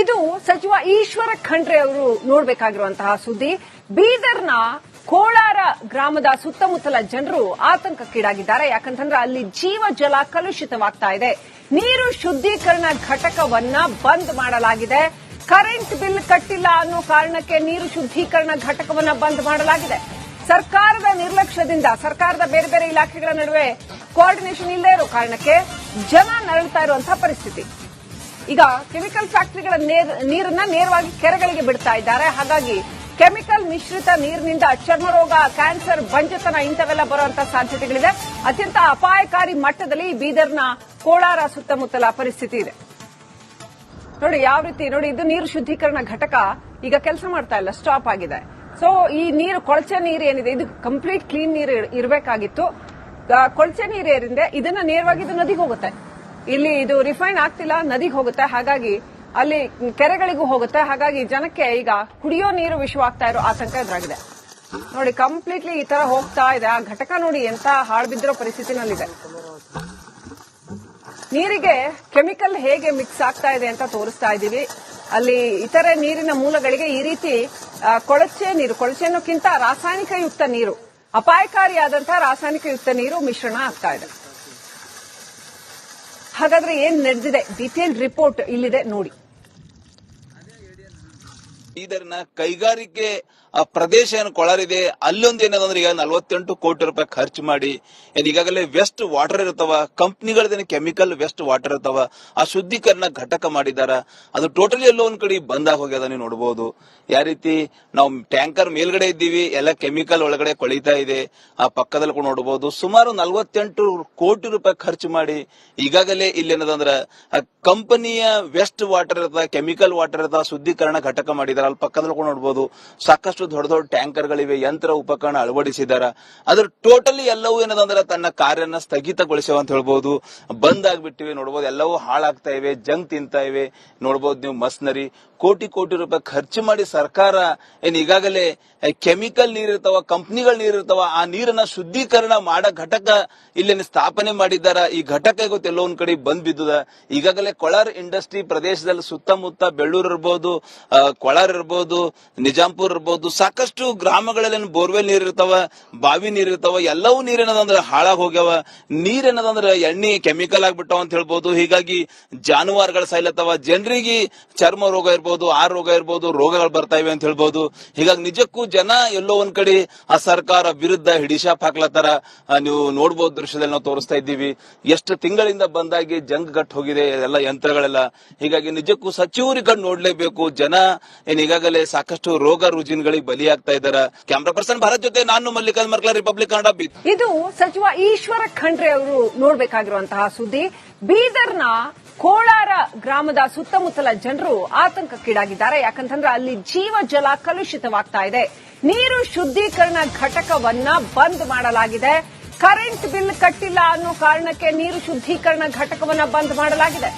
ಇದು ಸಚಿವ ಈಶ್ವರ ಖಂಡ್ರೆ ಅವರು ನೋಡಬೇಕಾಗಿರುವಂತಹ ಸುದ್ದಿ. ಬೀದರ್ನ ಕೋಳಾರ ಗ್ರಾಮದ ಸುತ್ತಮುತ್ತಲ ಜನರು ಆತಂಕಕ್ಕೀಡಾಗಿದ್ದಾರೆ. ಯಾಕಂತಂದ್ರೆ ಅಲ್ಲಿ ಜೀವ ಜಲ ಕಲುಷಿತವಾಗ್ತಾ ಇದೆ. ನೀರು ಶುದ್ದೀಕರಣ ಘಟಕವನ್ನ ಬಂದ್ ಮಾಡಲಾಗಿದೆ. ಕರೆಂಟ್ ಬಿಲ್ ಕಟ್ಟಿಲ್ಲ ಅನ್ನೋ ಕಾರಣಕ್ಕೆ ನೀರು ಶುದ್ದೀಕರಣ ಘಟಕವನ್ನ ಬಂದ್ ಮಾಡಲಾಗಿದೆ. ಸರ್ಕಾರದ ನಿರ್ಲಕ್ಷ್ಯದಿಂದ ಸರ್ಕಾರದ ಬೇರೆ ಬೇರೆ ಇಲಾಖೆಗಳ ನಡುವೆ ಕೋಆರ್ಡಿನೇಷನ್ ಇಲ್ಲದೆ ಇರೋ ಕಾರಣಕ್ಕೆ ಜನ ನರಳ್ತಾ ಇರುವಂತಹ ಪರಿಸ್ಥಿತಿ. ಈಗ ಕೆಮಿಕಲ್ ಫ್ಯಾಕ್ಟರಿಗಳ ನೀರನ್ನ ನೇರವಾಗಿ ಕೆರೆಗಳಿಗೆ ಬಿಡ್ತಾ ಇದ್ದಾರೆ. ಹಾಗಾಗಿ ಕೆಮಿಕಲ್ ಮಿಶ್ರಿತ ನೀರಿನಿಂದ ಚರ್ಮರೋಗ, ಕ್ಯಾನ್ಸರ್, ಬಂಜತನ ಇಂಥವೆಲ್ಲ ಬರುವಂತಹ ಸಾಧ್ಯತೆಗಳಿದೆ. ಅತ್ಯಂತ ಅಪಾಯಕಾರಿ ಮಟ್ಟದಲ್ಲಿ ಬೀದರ್ನ ಕೋಳಾರ ಸುತ್ತಮುತ್ತಲ ಪರಿಸ್ಥಿತಿ ಇದೆ. ನೋಡಿ ಯಾವ ರೀತಿ ನೋಡಿ, ಇದು ನೀರು ಶುದ್ದೀಕರಣ ಘಟಕ ಈಗ ಕೆಲಸ ಮಾಡ್ತಾ ಇಲ್ಲ, ಸ್ಟಾಪ್ ಆಗಿದೆ. ಸೊ ಈ ನೀರು ಕೊಳಚೆ ನೀರು ಏನಿದೆ ಇದು ಕಂಪ್ಲೀಟ್ ಕ್ಲೀನ್ ನೀರು ಇರಬೇಕಾಗಿತ್ತು. ಕೊಳಚೆ ನೀರು ಏನಿದೆ ಇದನ್ನ ನೇರವಾಗಿ ಇದು ನದಿಗೆ ಹೋಗುತ್ತೆ. ಇಲ್ಲಿ ಇದು ರಿಫೈನ್ ಆಗ್ತಿಲ್ಲ, ನದಿಗೆ ಹೋಗುತ್ತೆ. ಹಾಗಾಗಿ ಅಲ್ಲಿ ಕೆರೆಗಳಿಗೂ ಹೋಗುತ್ತೆ. ಹಾಗಾಗಿ ಜನಕ್ಕೆ ಈಗ ಕುಡಿಯೋ ನೀರು ವಿಷವಾಗ್ತಾ ಇರೋ ಆತಂಕ ಎದುರಾಗಿದೆ. ನೋಡಿ ಕಂಪ್ಲೀಟ್ಲಿ ಈ ತರ ಹೋಗ್ತಾ ಇದೆ. ಆ ಘಟಕ ನೋಡಿ ಎಂತ ಹಾಳು ಬಿದ್ದಿರೋ ಪರಿಸ್ಥಿತಿನಲ್ಲಿದೆ. ನೀರಿಗೆ ಕೆಮಿಕಲ್ ಹೇಗೆ ಮಿಕ್ಸ್ ಆಗ್ತಾ ಇದೆ ಅಂತ ತೋರಿಸ್ತಾ ಇದ್ದೀವಿ. ಅಲ್ಲಿ ಇತರೆ ನೀರಿನ ಮೂಲಗಳಿಗೆ ಈ ರೀತಿ ಕೊಳಚೆ ನೀರು, ಕೊಳಚೆ ಅನ್ನೋಕ್ಕಿಂತ ರಾಸಾಯನಿಕಯುಕ್ತ ನೀರು, ಅಪಾಯಕಾರಿಯಾದಂತಹ ರಾಸಾಯನಿಕಯುಕ್ತ ನೀರು ಮಿಶ್ರಣ ಆಗ್ತಾ ಇದೆ. ಹಾಗಾದ್ರೆ ಏನ್ ನಡೆದಿದೆ ಡೀಟೇಲ್ ರಿಪೋರ್ಟ್ ಇಲ್ಲಿದೆ ನೋಡಿ. ಬೀದರ್ನ ಕೈಗಾರಿಕೆ ಪ್ರದೇಶ ಏನು ಕೊಳರಿದೆ ಅಲ್ಲೊಂದು ಏನದಂದ್ರೆ ಈಗ 48 ಕೋಟಿ ರೂಪಾಯಿ ಖರ್ಚು ಮಾಡಿ ಈಗಾಗಲೇ ವೆಸ್ಟ್ ವಾಟರ್ ಇರ್ತಾವ, ಕಂಪ್ನಿಗಳದೇನು ಕೆಮಿಕಲ್ ವೆಸ್ಟ್ ವಾಟರ್ ಇರ್ತಾವ, ಆ ಶುದ್ಧೀಕರಣ ಘಟಕ ಮಾಡಿದಾರ. ಅದು ಟೋಟಲಿ ಎಲ್ಲೋ ಒಂದ್ ಕಡೆ ಬಂದ್ ಹೋಗ್ಯದ. ನೀವು ನೋಡಬಹುದು ಯಾವ ರೀತಿ ನಾವು ಟ್ಯಾಂಕರ್ ಮೇಲ್ಗಡೆ ಇದ್ದೀವಿ, ಎಲ್ಲ ಕೆಮಿಕಲ್ ಒಳಗಡೆ ಕೊಳಿತಾ ಇದೆ. ಆ ಪಕ್ಕದಲ್ಲಿ ಕೂಡ ನೋಡಬಹುದು ಸುಮಾರು 48 ಕೋಟಿ ರೂಪಾಯಿ ಖರ್ಚು ಮಾಡಿ ಈಗಾಗಲೇ ಇಲ್ಲೇನದಂದ್ರ ಕಂಪನಿಯ ವೆಸ್ಟ್ ವಾಟರ್ ಇರ್ತದ, ಕೆಮಿಕಲ್ ವಾಟರ್ ಇರ್ತದ, ಶುದ್ಧೀಕರಣ ಘಟಕ ಮಾಡಿದಾರ. ಅಲ್ಲಿ ಪಕ್ಕದಲ್ಲಿ ಕೂಡ ನೋಡಬಹುದು ಸಾಕಷ್ಟು ದೊಡ್ಡ ದೊಡ್ಡ ಟ್ಯಾಂಕರ್ಗಳಿವೆ, ಯಂತ್ರ ಉಪಕರಣ ಅಳವಡಿಸಿದಾರ. ಅದ್ರ ಟೋಟಲಿ ಎಲ್ಲವೂ ಏನದಂದ್ರೆ ತನ್ನ ಕಾರ್ಯನ ಸ್ಥಗಿತಗೊಳಿಸವ ಅಂತ ಹೇಳ್ಬಹುದು. ಬಂದ್ ಆಗ್ಬಿಟ್ಟಿವೆ ನೋಡಬಹುದು, ಎಲ್ಲವೂ ಹಾಳಾಗ್ತಾ ಇವೆ, ಜಂಗ್ ತಿಂತಾ ಇವೆ. ನೋಡಬಹುದು ನೀವು ಮಸ್ನರಿ ಕೋಟಿ ಕೋಟಿ ರೂಪಾಯಿ ಖರ್ಚು ಮಾಡಿ ಸರ್ಕಾರ ಏನ್ ಈಗಾಗಲೇ ಕೆಮಿಕಲ್ ನೀರಿರ್ತಾವ, ಕಂಪ್ನಿಗಳ ನೀರಿರ್ತಾವ, ಆ ನೀರನ್ನ ಶುದ್ಧೀಕರಣ ಮಾಡೋ ಘಟಕ ಇಲ್ಲೇನು ಸ್ಥಾಪನೆ ಮಾಡಿದ್ದಾರ. ಈ ಘಟಕ ಇವತ್ತು ಎಲ್ಲೋ ಒಂದ್ ಕಡೆ ಬಂದ್ ಬಿದ್ದದ. ಈಗಾಗಲೇ ಕೊಳಾರ್ ಇಂಡಸ್ಟ್ರಿ ಪ್ರದೇಶದಲ್ಲಿ ಸುತ್ತಮುತ್ತ ಬೆಳ್ಳೂರು ಇರ್ಬೋದು, ಕೊಳಾರ್ ಇರ್ಬೋದು, ನಿಜಾಂಪುರ್ ಇರ್ಬೋದು, ಸಾಕಷ್ಟು ಗ್ರಾಮಗಳಲ್ಲಿ ಬೋರ್ವೆಲ್ ನೀರ್ ಇರ್ತಾವ, ಬಾವಿ ನೀರ್ ಇರ್ತಾವ, ಎಲ್ಲವೂ ನೀರೇನದಂದ್ರೆ ಹಾಳಾಗಿ ಹೋಗ್ಯಾವ. ನೀರೇನದಂದ್ರೆ ಎಣ್ಣೆ ಕೆಮಿಕಲ್ ಆಗ್ಬಿಟ್ಟಾವ ಅಂತ ಹೇಳ್ಬೋದು. ಹೀಗಾಗಿ ಜಾನುವಾರುಗಳು ಸಾಯ್ಲತ್ತಾವ, ಜನರಿಗೆ ಚರ್ಮ ರೋಗ ಇರ್ಬೋದು, ಆ ರೋಗ ಇರ್ಬೋದು, ರೋಗಗಳು ಬರ್ತಾ ಇವೆ ಅಂತ ಹೇಳ್ಬೋದು. ಹೀಗಾಗಿ ನಿಜಕ್ಕೂ ಜನ ಎಲ್ಲೋ ಒಂದ್ ಕಡೆ ಆ ಸರ್ಕಾರ ವಿರುದ್ಧ ಹಿಡಿಶಾಪ್ ಹಾಕ್ಲತ್ತಾರ. ನೀವು ನೋಡ್ಬೋದು ದೃಶ್ಯದಲ್ಲಿ ನಾವು ತೋರಿಸ್ತಾ ಇದ್ದೀವಿ ಎಷ್ಟು ತಿಂಗಳಿಂದ ಬಂದಾಗಿ ಜಂಗ್ ಗಟ್ ಹೋಗಿದೆ ಎಲ್ಲ ಯಂತ್ರಗಳೆಲ್ಲ. ಹೀಗಾಗಿ ನಿಜಕ್ಕೂ ಸಚಿವರಿಗೆ ನೋಡ್ಲೇಬೇಕು. ಜನ ಏನ್ ಈಗಾಗಲೇ ಸಾಕಷ್ಟು ರೋಗ ರುಜಿನಗಳಿಗೆ ಬಲಿಯಾಗ್ತಾ ಇದಾರ. ಕ್ಯಾಮ್ರಾ ಪರ್ಸನ್ ಭಾರತ್ ಜೊತೆ ನಾನು ಮಲ್ಲಿಕಾರ್ಜುನ್ ಮರ್ಕಲ, ರಿಪಬ್ಲಿಕ್ ಕನ್ನಡ. ಇದು ಸಚಿವ ಈಶ್ವರ ಖಂಡ್ರೆ ಅವರು ನೋಡಬೇಕಾಗಿರುವಂತಹ ಸುದ್ದಿ. ಬೀದರ್ನ ಕೋಳಾರ ಗ್ರಾಮದ ಸುತ್ತಮುತ್ತಲ ಜನರು ಆತಂಕಕ್ಕೀಡಾಗಿದ್ದಾರೆ. ಯಾಕಂತಂದ್ರೆ ಅಲ್ಲಿ ಜೀವ ಜಲ ಕಲುಷಿತವಾಗ್ತಾ ಇದೆ. ನೀರು ಶುದ್ದೀಕರಣ ಘಟಕವನ್ನ ಬಂದ್ ಮಾಡಲಾಗಿದೆ. ಕರೆಂಟ್ ಬಿಲ್ ಕಟ್ಟಿಲ್ಲ ಅನ್ನೋ ಕಾರಣಕ್ಕೆ ನೀರು ಶುದ್ದೀಕರಣ ಘಟಕವನ್ನ ಬಂದ್ ಮಾಡಲಾಗಿದೆ.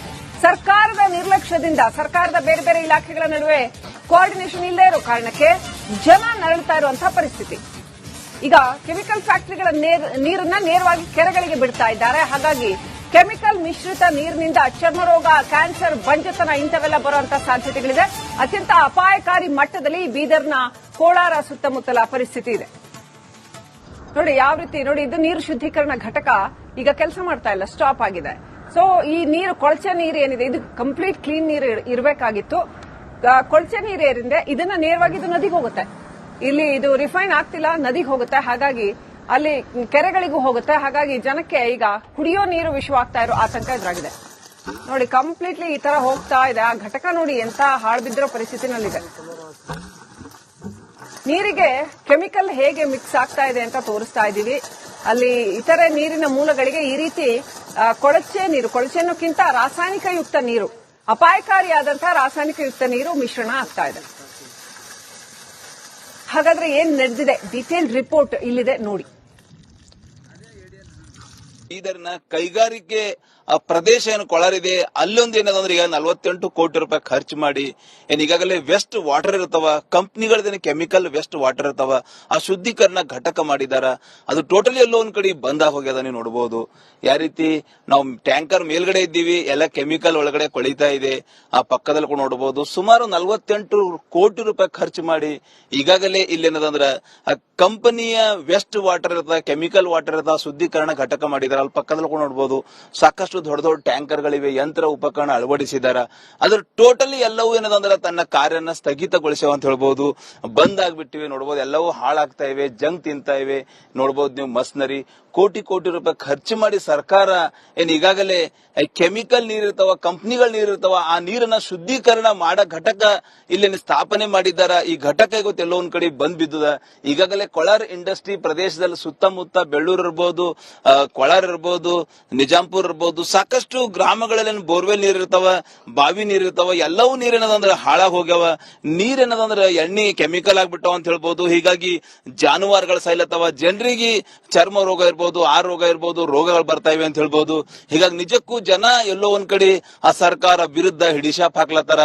ಸರ್ಕಾರದ ನಿರ್ಲಕ್ಷ್ಯದಿಂದ ಸರ್ಕಾರದ ಬೇರೆ ಬೇರೆ ಇಲಾಖೆಗಳ ನಡುವೆ ಕೋಆರ್ಡಿನೇಷನ್ ಇಲ್ಲದೆ ಇರೋ ಕಾರಣಕ್ಕೆ ಜನ ನರಳ್ತಾ ಇರುವಂತಹ ಪರಿಸ್ಥಿತಿ. ಈಗ ಕೆಮಿಕಲ್ ಫ್ಯಾಕ್ಟರಿಗಳ ನೀರನ್ನ ನೇರವಾಗಿ ಕೆರೆಗಳಿಗೆ ಬಿಡ್ತಾ ಇದ್ದಾರೆ. ಹಾಗಾಗಿ ಕೆಮಿಕಲ್ ಮಿಶ್ರಿತ ನೀರಿನಿಂದ ಚರ್ಮರೋಗ, ಕ್ಯಾನ್ಸರ್, ಬಂಜತನ ಇಂಥವೆಲ್ಲ ಬರುವಂತಹ ಸಾಧ್ಯತೆಗಳಿದೆ. ಅತ್ಯಂತ ಅಪಾಯಕಾರಿ ಮಟ್ಟದಲ್ಲಿ ಬೀದರ್ನ ಕೋಳಾರ ಸುತ್ತಮುತ್ತಲ ಪರಿಸ್ಥಿತಿ ಇದೆ. ನೋಡಿ ಯಾವ ರೀತಿ ನೋಡಿ, ಇದು ನೀರು ಶುದ್ದೀಕರಣ ಘಟಕ ಈಗ ಕೆಲಸ ಮಾಡ್ತಾ ಇಲ್ಲ, ಸ್ಟಾಪ್ ಆಗಿದೆ. ಸೊ ಈ ನೀರು ಕೊಳಚೆ ನೀರು ಏನಿದೆ ಇದು ಕಂಪ್ಲೀಟ್ ಕ್ಲೀನ್ ನೀರು ಇರಬೇಕಾಗಿತ್ತು. ಕೊಳಚೆ ನೀರು ಏನಿದೆ ಇದನ್ನ ನೇರವಾಗಿ ಇದು ನದಿಗೆ ಹೋಗುತ್ತೆ. ಇಲ್ಲಿ ಇದು ರಿಫೈನ್ ಆಗ್ತಿಲ್ಲ, ನದಿಗೆ ಹೋಗುತ್ತೆ. ಹಾಗಾಗಿ ಅಲ್ಲಿ ಕೆರೆಗಳಿಗೂ ಹೋಗುತ್ತೆ. ಹಾಗಾಗಿ ಜನಕ್ಕೆ ಈಗ ಕುಡಿಯೋ ನೀರು ವಿಷವಾಗ್ತಾ ಇರೋ ಆತಂಕ ಎದುರಾಗಿದೆ. ನೋಡಿ ಕಂಪ್ಲೀಟ್ಲಿ ಈ ತರ ಹೋಗ್ತಾ ಇದೆ. ಆ ಘಟಕ ನೋಡಿ ಎಂತ ಹಾಳು ಬಿದ್ದಿರೋ ಪರಿಸ್ಥಿತಿನಲ್ಲಿದೆ. ನೀರಿಗೆ ಕೆಮಿಕಲ್ ಹೇಗೆ ಮಿಕ್ಸ್ ಆಗ್ತಾ ಇದೆ ಅಂತ ತೋರಿಸ್ತಾ ಇದ್ದೀವಿ. ಅಲ್ಲಿ ಇತರೆ ನೀರಿನ ಮೂಲಗಳಿಗೆ ಈ ರೀತಿ ಕೊಳಚೆ ನೀರು, ಕೊಳಚೆ ಅನ್ನೋಕ್ಕಿಂತ ರಾಸಾಯನಿಕಯುಕ್ತ ನೀರು, ಅಪಾಯಕಾರಿಯಾದಂತಹ ರಾಸಾಯನಿಕಯುಕ್ತ ನೀರು ಮಿಶ್ರಣ ಆಗ್ತಾ ಇದೆ. ಹಾಗಾದ್ರೆ ಏನ್ ನಡೆದಿದೆ ಡೀಟೇಲ್ ರಿಪೋರ್ಟ್ ಇಲ್ಲಿದೆ ನೋಡಿ. ಬೀದರ್ನ ಕೈಗಾರಿಕೆ ಪ್ರದೇಶ ಏನು ಕೊಳರಿದೆ ಅಲ್ಲೊಂದು ಏನದಂದ್ರೆ ಈಗ 48 ಕೋಟಿ ರೂಪಾಯಿ ಖರ್ಚು ಮಾಡಿ ಈಗಾಗಲೇ ವೆಸ್ಟ್ ವಾಟರ್ ಇರ್ತಾವ, ಕಂಪ್ನಿಗಳದೇನು ಕೆಮಿಕಲ್ ವೆಸ್ಟ್ ವಾಟರ್ ಇರ್ತಾವ, ಆ ಶುದ್ಧೀಕರಣ ಘಟಕ ಮಾಡಿದಾರ. ಅದು ಟೋಟಲಿ ಎಲ್ಲೋ ಒಂದ್ ಕಡೆ ಬಂದ್ ಹೋಗ್ಯದ. ನೀವು ನೋಡಬಹುದು ಯಾವ ರೀತಿ ನಾವು ಟ್ಯಾಂಕರ್ ಮೇಲ್ಗಡೆ ಇದ್ದೀವಿ, ಎಲ್ಲ ಕೆಮಿಕಲ್ ಒಳಗಡೆ ಕೊಳಿತಾ ಇದೆ. ಆ ಪಕ್ಕದಲ್ಲಿ ಕೂಡ ನೋಡಬಹುದು ಸುಮಾರು 48 ಕೋಟಿ ರೂಪಾಯಿ ಖರ್ಚು ಮಾಡಿ ಈಗಾಗಲೇ ಇಲ್ಲೇನದಂದ್ರ ಆ ಕಂಪನಿಯ ವೆಸ್ಟ್ ವಾಟರ್ ಇರ್ತದ, ಕೆಮಿಕಲ್ ವಾಟರ್ ಇರ್ತದ, ಶುದ್ಧೀಕರಣ ಘಟಕ ಮಾಡಿದಾರೆ. ಅಲ್ಲಿ ಪಕ್ಕದಲ್ಲಿ ಕೂಡ ನೋಡಬಹುದು ಸಾಕಷ್ಟು ದೊಡ್ಡ ದೊಡ್ಡ ಟ್ಯಾಂಕರ್ ಗಳಿವೆ, ಯಂತ್ರ ಉಪಕರಣ ಅಳವಡಿಸಿದಾರ. ಅದ್ರ ಟೋಟಲಿ ಎಲ್ಲವೂ ಏನದಂದ್ರೆ ತನ್ನ ಕಾರ್ಯನ ಸ್ಥಗಿತಗೊಳಿಸ್ಯಾವ ಅಂತ ಹೇಳ್ಬಹುದು. ಬಂದ್ ಆಗ್ಬಿಟ್ಟಿವೆ ನೋಡಬಹುದು, ಎಲ್ಲವೂ ಹಾಳಾಗ್ತಾ ಇವೆ, ಜಂಗ್ ತಿಂತಾ ಇವೆ. ನೋಡಬಹುದು ನೀವು ಮಸ್ನರಿ ಕೋಟಿ ಕೋಟಿ ರೂಪಾಯಿ ಖರ್ಚು ಮಾಡಿ ಸರ್ಕಾರ ಈಗಾಗಲೇ ಕೆಮಿಕಲ್ ನೀರಿರ್ತಾವ, ಕಂಪ್ನಿಗಳ ನೀರಿರ್ತಾವ, ಆ ನೀರನ್ನ ಶುದ್ಧೀಕರಣ ಮಾಡೋ ಘಟಕ ಇಲ್ಲಿ ಸ್ಥಾಪನೆ ಮಾಡಿದ್ದಾರ. ಈ ಘಟಕ ಇವತ್ತು ಎಲ್ಲೋ ಒಂದ್ ಕಡೆ ಬಂದ್ ಬಿದ್ದದ. ಈಗಾಗಲೇ ಕೊಳಾರ್ ಇಂಡಸ್ಟ್ರಿ ಪ್ರದೇಶದಲ್ಲಿ ಸುತ್ತಮುತ್ತ ಬೆಳ್ಳೂರು ಇರ್ಬೋದು, ಕೊಳಾರ್ ಇರ್ಬೋದು, ನಿಜಾಂಪುರ್ ಇರ್ಬೋದು, ಸಾಕಷ್ಟು ಗ್ರಾಮಗಳಲ್ಲಿ ಬೋರ್ವೆಲ್ ನೀರಿರ್ತಾವ, ಬಾವಿ ನೀರಿರ್ತಾವ, ಎಲ್ಲವೂ ನೀರೇನದಂದ್ರೆ ಹಾಳಾಗ್ ಹೋಗ್ಯಾವ. ನೀರೇನದಂದ್ರೆ ಎಣ್ಣೆ ಕೆಮಿಕಲ್ ಆಗ್ಬಿಟ್ಟವ ಅಂತ ಹೇಳ್ಬೋದು. ಹೀಗಾಗಿ ಜಾನುವಾರುಗಳು ಸಾಯ್ಲತ್ತವ, ಜನರಿಗೆ ಚರ್ಮ ರೋಗ ಇರ್ಬೋದು, ಆ ರೋಗ ಇರ್ಬೋದು, ರೋಗಗಳು ಬರ್ತಾ ಇವೆ ಅಂತ ಹೇಳ್ಬೋದು. ಹೀಗಾಗಿ ನಿಜಕ್ಕೂ ಜನ ಎಲ್ಲೋ ಒಂದ್ ಕಡೆ ಆ ಸರ್ಕಾರ ವಿರುದ್ಧ ಹಿಡಿಶಾಪ್ ಹಾಕ್ಲತ್ತಾರ.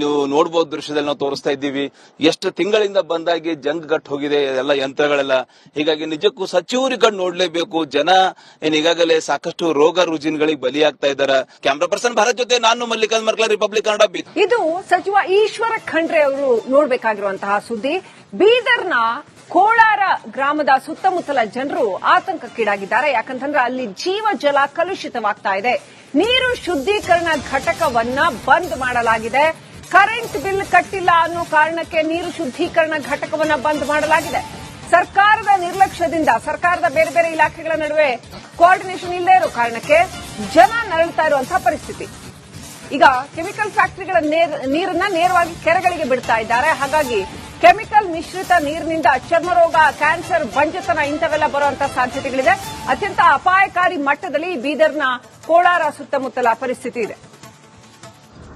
ನೀವು ನೋಡ್ಬೋದು ದೃಶ್ಯದಲ್ಲಿ ನಾವು ತೋರಿಸ್ತಾ ಇದ್ದೀವಿ, ಎಷ್ಟು ತಿಂಗಳಿಂದ ಬಂದಾಗಿ ಜಂಗ್ ಗಟ್ ಹೋಗಿದೆ ಎಲ್ಲ ಯಂತ್ರಗಳೆಲ್ಲ. ಹೀಗಾಗಿ ನಿಜಕ್ಕೂ ಸಚಿವರಿಗೆ ಕಣ್ಣು ನೋಡ್ಲೇಬೇಕು. ಜನ ಈಗಾಗಲೇ ಸಾಕಷ್ಟು ರೋಗ ರುಜಿನಗಳಿಗೆ ಬಲಿಯಾಗ್ತಾ ಇದ್ದಾರೆ. ಕ್ಯಾಮ್ರಾ ಪರ್ಸನ್ ಭಾರತ್ ಜೊತೆ ನಾನು ಮಲ್ಲಿಕಾರ್ಜುನ್ ಮರ್ಕಲ, ರಿಪಬ್ಲಿಕ್ ಕನ್ನಡ. ಇದು ಸಚಿವ ಈಶ್ವರ ಖಂಡ್ರೆ ಅವರು ನೋಡ್ಬೇಕಾಗಿರುವಂತಹ ಸುದ್ದಿ. ಬೀದರ್ನ ಕೋಳಾರ ಗ್ರಾಮದ ಸುತ್ತಮುತ್ತಲ ಜನರು ಆತಂಕಕ್ಕೀಡಾಗಿದ್ದಾರೆ. ಯಾಕಂತಂದ್ರೆ ಅಲ್ಲಿ ಜೀವ ಜಲ ಕಲುಷಿತವಾಗ್ತಾ ಇದೆ. ನೀರು ಶುದ್ಧೀಕರಣ ಘಟಕವನ್ನ ಬಂದ್ ಮಾಡಲಾಗಿದೆ. ಕರೆಂಟ್ ಬಿಲ್ ಕಟ್ಟಿಲ್ಲ ಅನ್ನೋ ಕಾರಣಕ್ಕೆ ನೀರು ಶುದ್ಧೀಕರಣ ಘಟಕವನ್ನ ಬಂದ್ ಮಾಡಲಾಗಿದೆ. ಸರ್ಕಾರದ ನಿರ್ಲಕ್ಷ್ಯದಿಂದ ಸರ್ಕಾರದ ಬೇರೆ ಬೇರೆ ಇಲಾಖೆಗಳ ನಡುವೆ ಕೋಆರ್ಡಿನೇಷನ್ ಇಲ್ಲದೆ ಇರೋ ಕಾರಣಕ್ಕೆ ಜನ ನರಳ್ತಾ ಇರುವಂತಹ ಪರಿಸ್ಥಿತಿ. ಈಗ ಕೆಮಿಕಲ್ ಫ್ಯಾಕ್ಟರಿಗಳ ನೀರನ್ನ ನೇರವಾಗಿ ಕೆರೆಗಳಿಗೆ ಬಿಡ್ತಾ ಇದ್ದಾರೆ. ಹಾಗಾಗಿ ಕೆಮಿಕಲ್ ಮಿಶ್ರಿತ ನೀರಿನಿಂದ ಚರ್ಮರೋಗ, ಕ್ಯಾನ್ಸರ್, ಬಂಜತನ ಇಂಥವೆಲ್ಲ ಬರುವಂತಹ ಸಾಧ್ಯತೆಗಳಿದೆ. ಅತ್ಯಂತ ಅಪಾಯಕಾರಿ ಮಟ್ಟದಲ್ಲಿ ಬೀದರ್ನ ಕೋಳಾರ ಸುತ್ತಮುತ್ತಲ ಪರಿಸ್ಥಿತಿ ಇದೆ.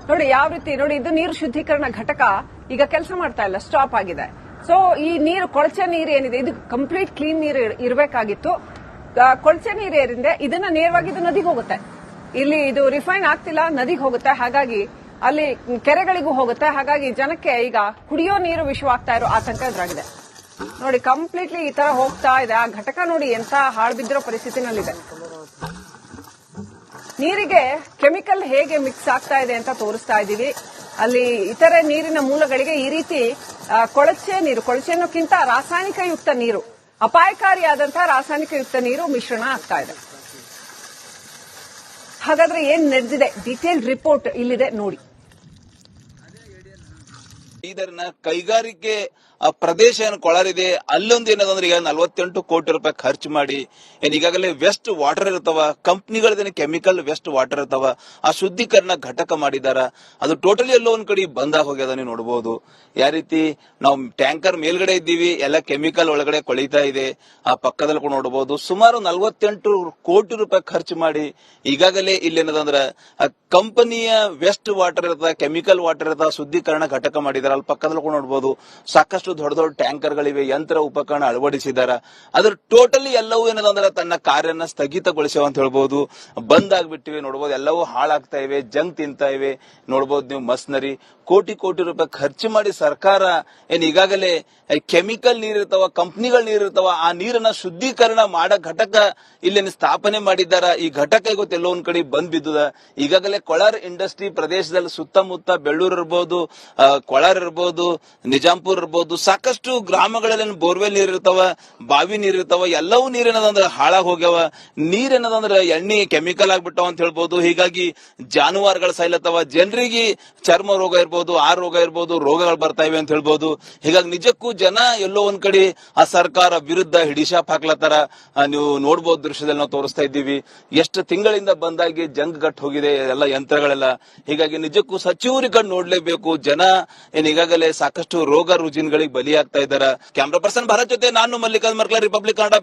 ನೋಡಿ ಯಾವ ರೀತಿ, ನೋಡಿ ಇದು ನೀರು ಶುದ್ಧೀಕರಣ ಘಟಕ ಈಗ ಕೆಲಸ ಮಾಡ್ತಾ ಇಲ್ಲ, ಸ್ಟಾಪ್ ಆಗಿದೆ. ಸೊ ಈ ನೀರು, ಕೊಳಚೆ ನೀರು ಏನಿದೆ ಇದು ಕಂಪ್ಲೀಟ್ ಕ್ಲೀನ್ ನೀರು ಇರಬೇಕಾಗಿತ್ತು. ಕೊಳಚೆ ನೀರು ಏನಿದೆ ಇದನ್ನ ನೇರವಾಗಿ ಇದು ನದಿಗೆ ಹೋಗುತ್ತೆ. ಇಲ್ಲಿ ಇದು ರಿಫೈನ್ ಆಗ್ತಿಲ್ಲ, ನದಿಗೆ ಹೋಗುತ್ತೆ. ಹಾಗಾಗಿ ಅಲ್ಲಿ ಕೆರೆಗಳಿಗೂ ಹೋಗುತ್ತೆ. ಹಾಗಾಗಿ ಜನಕ್ಕೆ ಈಗ ಕುಡಿಯೋ ನೀರು ವಿಷವಾಗ್ತಾ ಇರೋ ಆತಂಕ ಎದುರಾಗಿದೆ. ನೋಡಿ ಕಂಪ್ಲೀಟ್ಲಿ ಈ ತರ ಹೋಗ್ತಾ ಇದೆ. ಆ ಘಟಕ ನೋಡಿ ಎಂತ ಹಾಳು ಬಿದ್ದಿರೋ ಪರಿಸ್ಥಿತಿನಲ್ಲಿದೆ. ನೀರಿಗೆ ಕೆಮಿಕಲ್ ಹೇಗೆ ಮಿಕ್ಸ್ ಆಗ್ತಾ ಇದೆ ಅಂತ ತೋರಿಸ್ತಾ ಇದ್ದೀವಿ. ಅಲ್ಲಿ ಇತರೆ ನೀರಿನ ಮೂಲಗಳಿಗೆ ಈ ರೀತಿ ಕೊಳಚೆ ನೀರು, ಕೊಳಚೆನಕ್ಕಿಂತ ರಾಸಾಯನಿಕ ಯುಕ್ತ ನೀರು, ಅಪಾಯಕಾರಿಯಾದಂತಹ ರಾಸಾಯನಿಕ ಯುಕ್ತ ನೀರು ಮಿಶ್ರಣ ಆಗ್ತಾ ಇದೆ. ಹಾಗಾದ್ರೆ ಏನ್ ನಡೆದಿದೆ, ಡೀಟೇಲ್ ರಿಪೋರ್ಟ್ ಇಲ್ಲಿದೆ ನೋಡಿ. ಬೀದರ್ನ ಕೈಗಾರಿಕೆ ಪ್ರದೇಶ ಏನು ಕೊಳರಿದೆ ಅಲ್ಲೊಂದು ಏನದಂದ್ರೆ ಈಗ 48 ಕೋಟಿ ರೂಪಾಯಿ ಖರ್ಚು ಮಾಡಿ ಈಗಾಗಲೇ ವೆಸ್ಟ್ ವಾಟರ್ ಇರ್ತಾವ, ಕಂಪ್ನಿಗಳದೇನು ಕೆಮಿಕಲ್ ವೆಸ್ಟ್ ವಾಟರ್ ಇರ್ತಾವ, ಆ ಶುದ್ಧೀಕರಣ ಘಟಕ ಮಾಡಿದಾರ. ಅದು ಟೋಟಲಿ ಎಲ್ಲೋ ಒಂದ್ ಕಡೆ ಬಂದ್ ಹೋಗ್ಯದ. ನೀವು ನೋಡಬಹುದು ಯಾವ ರೀತಿ ನಾವು ಟ್ಯಾಂಕರ್ ಮೇಲ್ಗಡೆ ಇದ್ದೀವಿ, ಎಲ್ಲ ಕೆಮಿಕಲ್ ಒಳಗಡೆ ಕೊಳಿತಾ ಇದೆ. ಆ ಪಕ್ಕದಲ್ಲಿ ಕೂಡ ನೋಡಬಹುದು ಸುಮಾರು 48 ಕೋಟಿ ರೂಪಾಯಿ ಖರ್ಚು ಮಾಡಿ ಈಗಾಗಲೇ ಇಲ್ಲೇನದಂದ್ರ ಆ ಕಂಪನಿಯ ವೆಸ್ಟ್ ವಾಟರ್ ಇರ್ತದ, ಕೆಮಿಕಲ್ ವಾಟರ್ ಇರ್ತದ, ಶುದ್ಧೀಕರಣ ಘಟಕ ಮಾಡಿದಾರ. ಅಲ್ಲಿ ಪಕ್ಕದಲ್ಲಿ ಕೂಡ ನೋಡಬಹುದು ಸಾಕಷ್ಟು ದೊಡ್ಡ ದೊಡ್ಡ ಟ್ಯಾಂಕರ್ ಗಳಿವೆ, ಯಂತ್ರ ಉಪಕರಣ ಅಳವಡಿಸಿದಾರ. ಅದ್ರ ಟೋಟಲಿ ಎಲ್ಲವೂ ಏನದಂದ್ರೆ ತನ್ನ ಕಾರ್ಯನ ಸ್ಥಗಿತಗೊಳಿಸ್ಯಾವ ಅಂತ ಹೇಳ್ಬಹುದು. ಬಂದ್ ಆಗ್ಬಿಟ್ಟಿವೆ ನೋಡಬಹುದು, ಎಲ್ಲವೂ ಹಾಳಾಗ್ತಾ ಇವೆ, ಜಂಗ್ ತಿಂತಾ ಇವೆ. ನೋಡಬಹುದು ನೀವು ಮಸ್ನರಿ ಕೋಟಿ ಕೋಟಿ ರೂಪಾಯಿ ಖರ್ಚು ಮಾಡಿ ಸರ್ಕಾರ ಈಗಾಗಲೇ ಕೆಮಿಕಲ್ ನೀರಿರ್ತಾವ, ಕಂಪ್ನಿಗಳ ನೀರಿರ್ತಾವ, ಆ ನೀರನ್ನ ಶುದ್ಧೀಕರಣ ಮಾಡೋ ಘಟಕ ಇಲ್ಲಿ ಸ್ಥಾಪನೆ ಮಾಡಿದ್ದಾರ. ಈ ಘಟಕ ಇವತ್ತು ಎಲ್ಲೋ ಒಂದ್ ಕಡೆ ಬಂದ್ ಬಿದ್ದದ. ಈಗಾಗಲೇ ಕೊಳಾರ್ ಇಂಡಸ್ಟ್ರಿ ಪ್ರದೇಶದಲ್ಲಿ ಸುತ್ತಮುತ್ತ ಬೆಳ್ಳೂರು ಇರ್ಬೋದು, ಕೊಳಾರ್ ಇರ್ಬೋದು, ನಿಜಾಂಪುರ್ ಇರ್ಬೋದು, ಸಾಕಷ್ಟು ಗ್ರಾಮಗಳಲ್ಲಿ ಬೋರ್ವೆಲ್ ನೀರಿರ್ತಾವ, ಬಾವಿ ನೀರಿರ್ತಾವ, ಎಲ್ಲವೂ ನೀರೇನದಂದ್ರೆ ಹಾಳಾಗ್ ಹೋಗ್ಯಾವ. ನೀರೇನದಂದ್ರೆ ಎಣ್ಣೆ ಕೆಮಿಕಲ್ ಆಗ್ಬಿಟ್ಟವ ಅಂತ ಹೇಳ್ಬೋದು. ಹೀಗಾಗಿ ಜಾನುವಾರುಗಳು ಸಾಯ್ಲತ್ತವ, ಜನರಿಗೆ ಚರ್ಮ ರೋಗ ಇರ್ಬೋದು, ಆ ರೋಗ ಇರ್ಬೋದು, ರೋಗಗಳು ಬರ್ತಾ ಇವೆ ಅಂತ ಹೇಳ್ಬೋದು. ಹೀಗಾಗಿ ನಿಜಕ್ಕೂ ಜನ ಎಲ್ಲೋ ಒಂದ್ ಕಡೆ ಆ ಸರ್ಕಾರ ವಿರುದ್ಧ ಹಿಡಿಶಾಪ್ ಹಾಕ್ಲತ್ತಾರ. ನೀವು ನೋಡ್ಬೋದು ದೃಶ್ಯದಲ್ಲಿ ನಾವು ತೋರಿಸ್ತಾ ಇದ್ದೀವಿ, ಎಷ್ಟು ತಿಂಗಳಿಂದ ಬಂದಾಗಿ ಜಂಗ್ ಗಟ್ ಹೋಗಿದೆ ಎಲ್ಲ ಯಂತ್ರಗಳೆಲ್ಲ. ಹೀಗಾಗಿ ನಿಜಕ್ಕೂ ಸಚಿವರಿಗೆ ಕಣ್ಣು ನೋಡ್ಲೇಬೇಕು. ಜನ ಈಗಾಗಲೇ ಸಾಕಷ್ಟು ರೋಗ ರುಜಿನಗಳಿಗೆ ಬಲಿಯಾಗ್ತಾ ಇದ್ದಾರೆ. ಕ್ಯಾಮ್ರಾ ಪರ್ಸನ್ ಭಾರತ್ ಜೊತೆ ನಾನು ಮಲ್ಲಿಕಾರ್ಜುನ್ ಮರ್ಕಲ, ರಿಪಬ್ಲಿಕ್ ಕನ್ನಡ.